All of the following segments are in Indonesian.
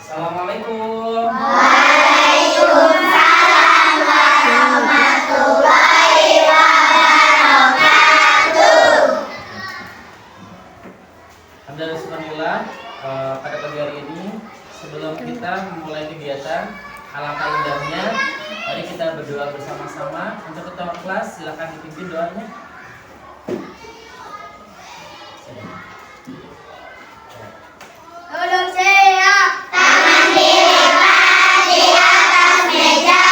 Assalamualaikum. Waalaikumsalam warahmatullahi wabarakatuh. Alhamdulillah, pada pagi hari ini sebelum kita memulai kegiatan, alangkah indahnya mari kita berdoa bersama-sama. Untuk ketua kelas silakan dipimpin doanya. Duduk siap, tangan dilipat di atas meja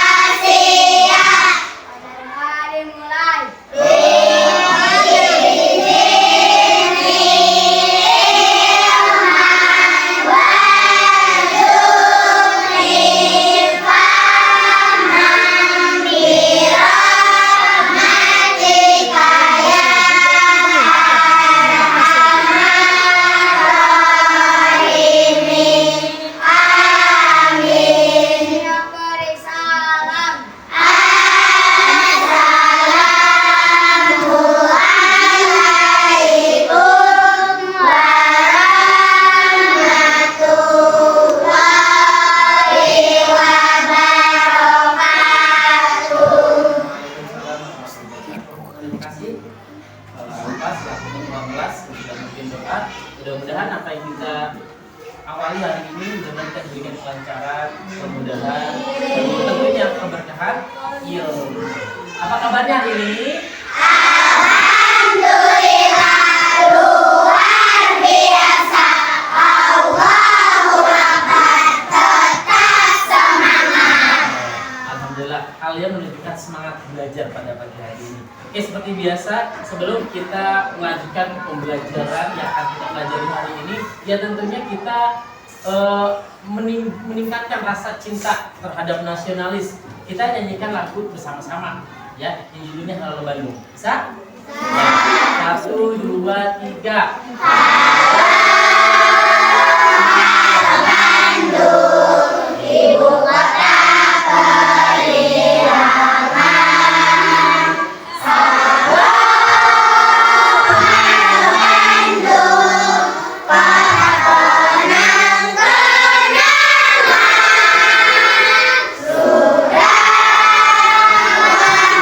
siap. Mari mulai. Mudah-mudahan apa yang kita awali hari ini benar-benar kita diberikan kelancaran, kemudahan, dan tentunya keberkahan ilmu. Apa kabarnya hari ini? Alhamdulillah, luar biasa. Allahu Akbar, tetap semangat. Alhamdulillah, kalian menunjukkan semangat belajar pada pagi hari ini. Oke, seperti biasa, sebelum kita melanjutkan pembelajaran yang akan kita pelajari hari ini, ya tentunya kita meningkatkan rasa cinta terhadap nasionalis. Kita nyanyikan lagu bersama-sama, ya, yang judulnya Halo Bandung. Bisa? Ya. 1, 2, 3. Bandung, ibu kota periaman. Salam Bandung, para kenang-kenangan. Sudah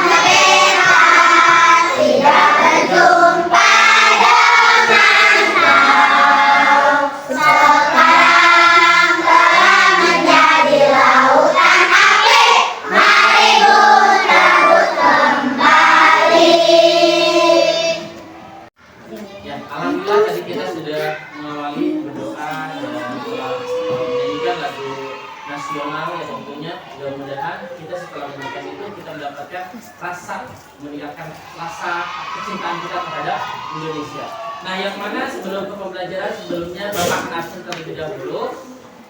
merdeka, tidak berjumpa dengan kau. Sekarang telah menjadi lautan api, mari buta-but kembali. Ya, alhamdulillah tadi kita sudah mengawali berdoa dan menyanyikan lagu nasional ya tentunya. Mudah-mudahan kita setelah menyanyikan itu kita mendapatkan meningkatkan rasa kecintaan kita terhadap Indonesia. Nah, yang mana sebelum ke pembelajaran sebelumnya Bapak kenalkan terlebih dahulu.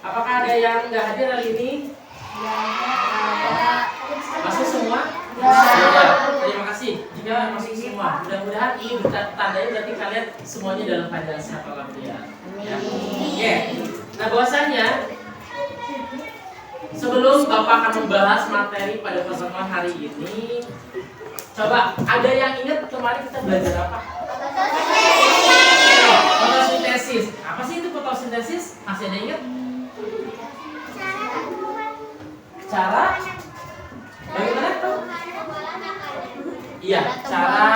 Apakah ada yang nggak hadir hari ini? Masuk semua? Sudah. Terima kasih. Jika masuk semua, mudah-mudahan ini tandanya berarti kalian semuanya dalam keadaan sehat walafiat. Ya. Oke. Nah, bahwasanya sebelum Bapak akan membahas materi pada pertemuan hari ini, coba ada yang ingat kemarin kita belajar apa? Fotosintesis. Apa sih itu fotosintesis? Masih ada yang ingat? Cara bagaimana tuh? Iya, cara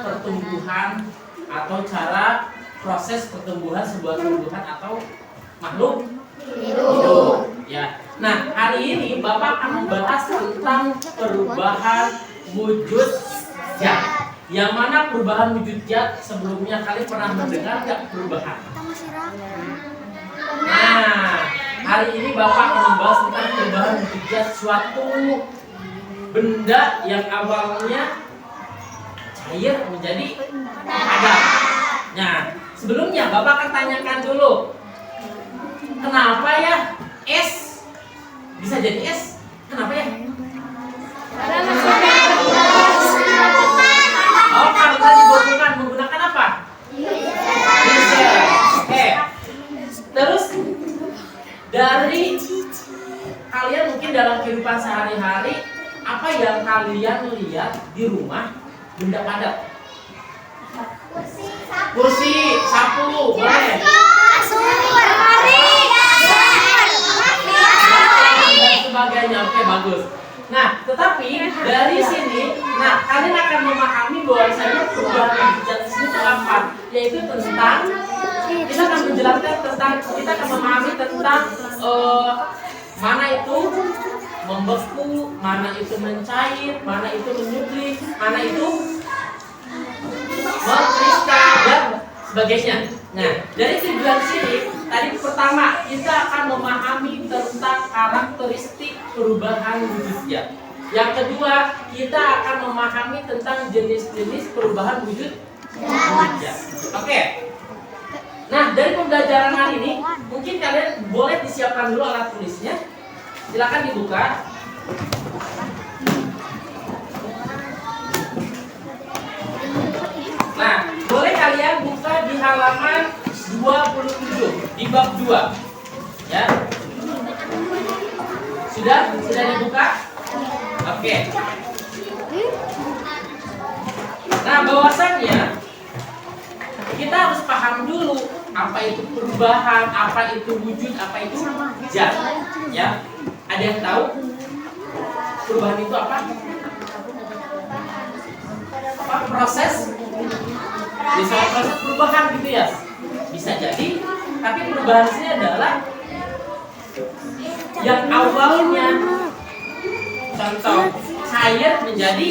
pertumbuhan atau cara proses pertumbuhan sebuah tumbuhan atau makhluk hidup. Ya. Nah, hari ini Bapak akan membahas tentang perubahan wujud zat. Yang mana perubahan wujud zat sebelumnya kalian pernah mendengar nggak perubahan? Nah, hari ini Bapak akan membahas tentang perubahan wujud zat suatu benda yang awalnya cair menjadi padat. Nah, sebelumnya Bapak akan tanyakan dulu, kenapa ya es bisa jadi es? Kenapa ya? Oh, karena dibutuhkan menggunakan apa? Diesel. Oke. Terus dari kalian mungkin dalam kehidupan sehari-hari, apa yang kalian lihat di rumah benda padat? Kursi, sapu, boleh. Tetapi dari sini, nah kalian akan memahami bahwasanya perubahan wujud di sini itu apa? Yaitu tentang kita akan menjelaskan tentang kita akan memahami tentang mana itu membeku, mana itu mencair, mana itu menyublim, mana itu mengkristal dan sebagainya. Nah, dari tujuan sini tadi pertama kita akan memahami tentang karakteristik perubahan wujudnya. Yang kedua, kita akan memahami tentang jenis-jenis perubahan wujudnya. Oke. Nah, dari pembelajaran hari ini mungkin kalian boleh disiapkan dulu alat tulisnya. Silakan dibuka. Nah, boleh kalian buka di halaman 27 di bab 2. Ya. Sudah dibuka? Oke. Nah, bahwasannya kita harus paham dulu apa itu perubahan, apa itu wujud, apa itu zat. Ya. Ada yang tahu perubahan itu apa? Apa proses? Bisa proses perubahan gitu ya. Bisa jadi, tapi perubahan ini adalah yang awalnya contoh cair menjadi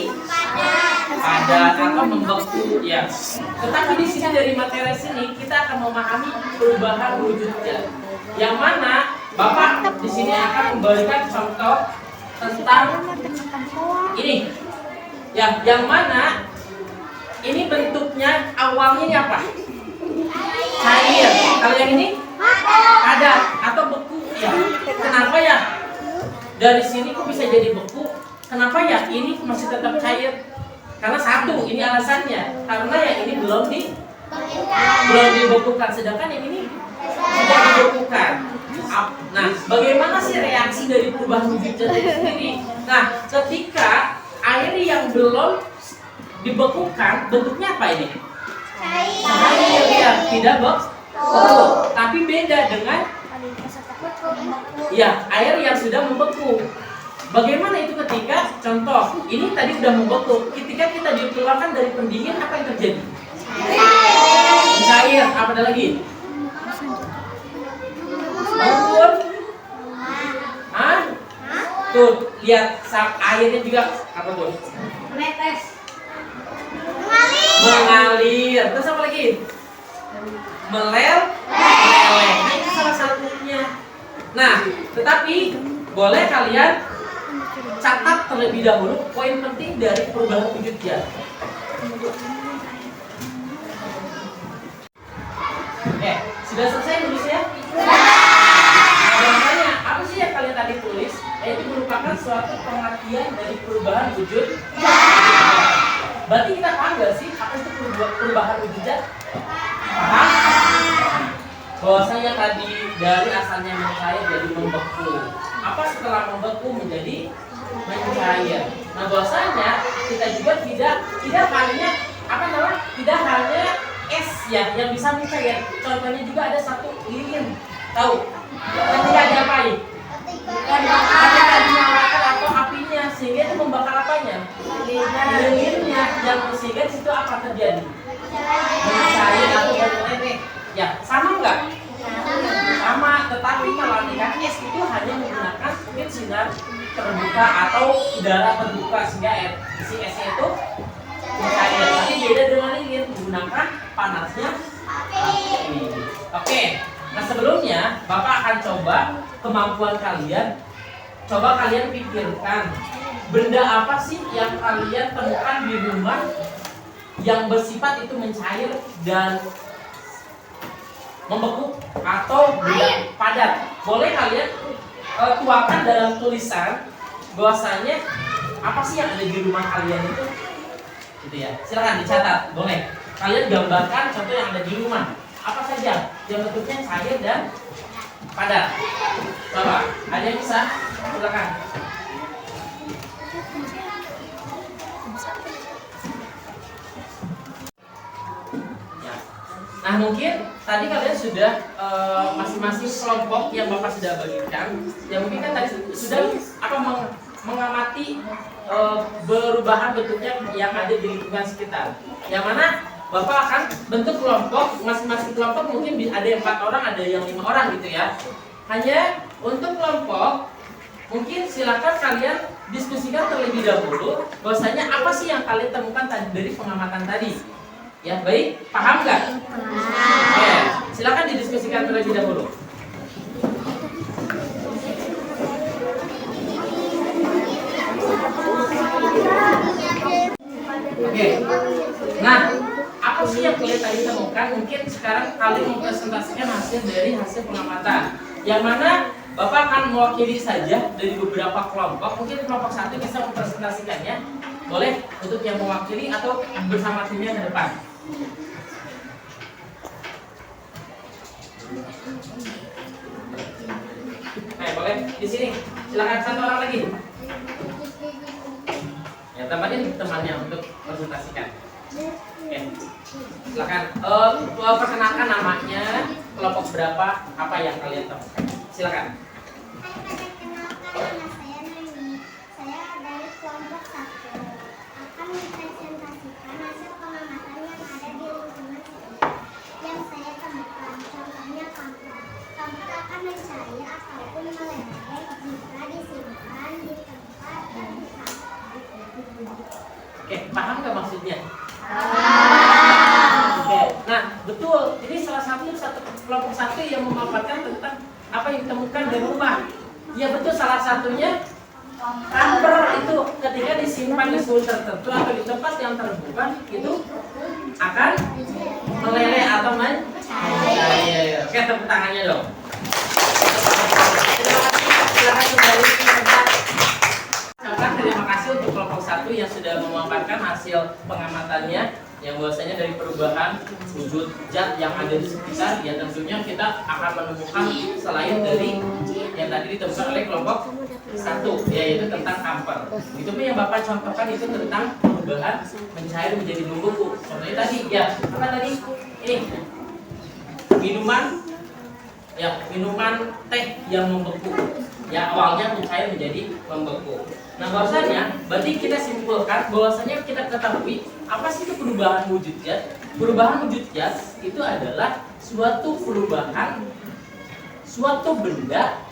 padat atau membeku ya. Tetapi di sini dari materi sini kita akan memahami perubahan wujudnya. Yang mana Bapak di sini akan memberikan contoh tentang ini. Ya, yang mana ini bentuknya awalnya ini apa? Cair. Kalau yang ini padat atau beku ya. Kenapa ya? Dari sini kok bisa jadi beku? Kenapa ya ini masih tetap cair? Karena satu, ini alasannya. Karena yang ini belum dibekukan, sedangkan yang ini sudah dibekukan. Nah, bagaimana sih reaksi dari perubahan wujud zat itu sendiri? Nah, ketika air yang belum dibekukan, bentuknya apa ini? Cair ya, tidak beku. Tapi beda dengan ya, air yang sudah membeku. Bagaimana itu ketika contoh ini tadi sudah membeku, ketika kita dikeluarkan dari pendingin apa yang terjadi? Cair. Apa ada lagi? Mengukur. Hah? Tuh, lihat airnya juga apa tuh? Mengalir. Terus apa lagi? Meleleh. Nah, itu salah satunya. Nah, tetapi boleh kalian catat terlebih dahulu poin penting dari perubahan wujud zat. Oke, sudah selesai nulisnya? Biasanya apa sih yang kalian tadi tulis? Itu merupakan suatu pengertian dari perubahan wujud zat. Berarti kita paham nggak sih apa itu perubahan wujud zat? Paham? Bahwasanya tadi dari asalnya mencair jadi membeku. Apa setelah membeku menjadi mencair? Nah, bahwasanya kita juga tidak hanya tidak hanya es ya yang bisa mencair. Contohnya juga ada satu lilin. Tahu? Ketika diapain? Ketika dinyalakan atau apinya sehingga itu membakar apanya? Lilinnya yang sehingga di situ apa terjadi? Mencair atau bermeleleh. Ya, sama enggak? Sama, tetapi kalau ikan es itu hanya menggunakan mungkin sinar terbuka atau udara terbuka sehingga isi esnya itu mencair. Tapi beda dengan lilin menggunakan panasnya api. Oke, nah sebelumnya Bapak akan coba kemampuan kalian. Coba kalian pikirkan benda apa sih yang kalian temukan di rumah yang bersifat itu mencair dan membeku atau benda padat. Boleh kalian tuangkan dalam tulisan bahwasanya apa sih yang ada di rumah kalian itu, gitu ya. Silakan dicatat, boleh. Kalian gambarkan contoh yang ada di rumah. Apa saja yang bentuknya cair dan padat. Coba, ada yang bisa? Silakan. Nah, mungkin tadi kalian sudah masing-masing kelompok yang Bapak sudah bagikan, ya mungkin kan tadi sudah mengamati perubahan bentuknya yang ada di lingkungan sekitar. Yang mana Bapak akan bentuk kelompok, masing-masing kelompok mungkin ada yang 4 orang, ada yang 5 orang gitu ya. Hanya untuk kelompok, mungkin silakan kalian diskusikan terlebih dahulu bahwasanya apa sih yang kalian temukan tadi dari pengamatan tadi. Ya, baik, paham nggak? Oke, silakan didiskusikan terlebih dahulu. Oke, nah apa sih yang kalian tadi temukan? Mungkin sekarang kalian mempresentasikan hasil dari hasil pengamatan. Yang mana Bapak akan mewakili saja dari beberapa kelompok. Mungkin kelompok 1 bisa mempresentasikannya. Boleh untuk yang mewakili atau bersama timnya ke depan. Boleh di sini. Silakan 1 orang lagi. Ya, tempatin temannya untuk presentasikan. Oke, silakan. Perkenalkan namanya, kelompok berapa, apa yang kalian temukan. Silakan. Perkenalkan, nama saya Nani. Saya dari kelompok 1 akan mempresentasikan hasil pengamatan yang ada di lingkungan sekitar yang saya temukan. Contohnya kampak. Kampak akan mencair ataupun meleleh jika disimpan di tempat yang Oke, paham nggak maksudnya? Oke, nah betul. Ini salah satu kelompok 1 yang memaparkan tentang apa yang ditemukan di rumah. Ya betul, salah satunya kamper itu ketika disimpan di suhu tertentu atau di tempat yang terbuka itu akan meleleh atau mencair. Oke, tepuk tangannya dong. Silakan kembali ke tempat. Terima kasih untuk kelompok 1 yang sudah memaparkan hasil pengamatannya, yang bahwasanya dari perubahan wujud zat yang ada di sekitar, ya tentunya kita akan menemukan selain dari yang tadi ditemukan oleh kelompok 1, yaitu tentang kamper. Itu pun yang Bapak contohkan itu tentang perubahan mencair menjadi membeku. Contohnya tadi, ya apa tadi? Ini minuman teh yang membeku. Ya, awalnya mencair menjadi membeku. Nah, bahwasanya berarti kita simpulkan bahwasanya kita ketahui apa sih itu perubahan wujud zat? Perubahan wujud zat itu adalah suatu perubahan suatu benda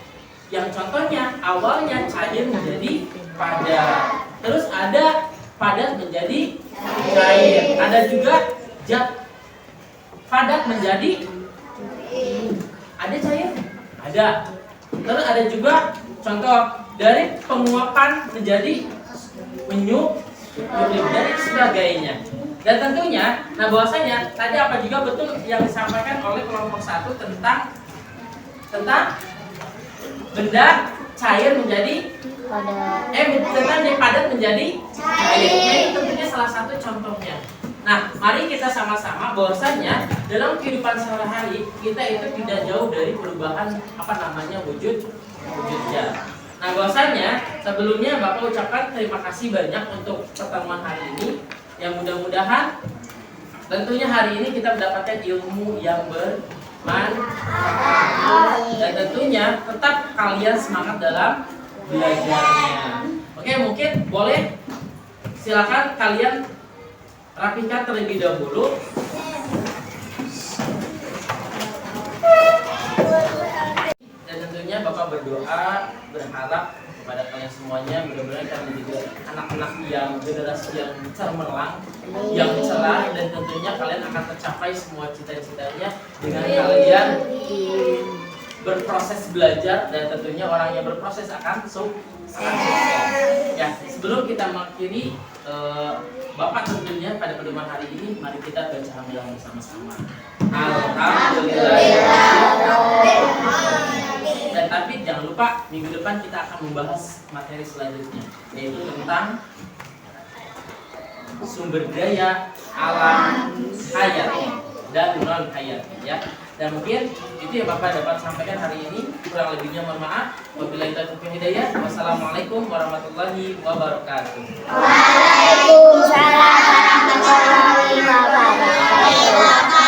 yang contohnya awalnya cair menjadi padat, terus ada padat menjadi cair, ada juga zat padat menjadi ada cair, ada. Terus ada juga contoh dari penguapan menjadi menyup, dan sebagainya. Dan tentunya, nah bahwasanya tadi apa juga betul yang disampaikan oleh kelompok 1 tentang benda cair menjadi padat menjadi cair. Nah, ini tentunya salah satu contohnya. Nah, mari kita sama-sama bahwasanya dalam kehidupan sehari-hari kita itu tidak jauh dari perubahan wujud zat. Nah, bahwasanya sebelumnya Bapak ucapkan terima kasih banyak untuk pertemuan hari ini. Yang mudah-mudahan tentunya hari ini kita mendapatkan ilmu yang bermanfaat dan tentunya tetap kalian semangat dalam belajarnya. Oke, mungkin boleh silakan kalian rapikan terlebih dahulu. Dan tentunya Bapak berdoa, berharap kepada kalian semuanya mudah-mudahan kalian juga anak-anak yang generasi yang cemerlang, yang cerah, dan tentunya kalian akan tercapai semua cita-citanya dengan kalian berproses belajar, dan tentunya orang yang berproses akan sukses. Ya, sebelum kita mengakhiri Bapak tentunya pada pertemuan hari ini, mari kita baca hamdalah bersama-sama. Alhamdulillah. Dan tapi jangan lupa minggu depan kita akan membahas materi selanjutnya, yaitu tentang sumber daya alam hayati dan non hayati, ya. Dan mungkin itu yang Bapak dapat sampaikan hari ini. Kurang lebihnya mohon maaf. Wabillahi taufiq wal hidayah. Wassalamualaikum warahmatullahi wabarakatuh. Waalaikumsalam warahmatullahi wabarakatuh.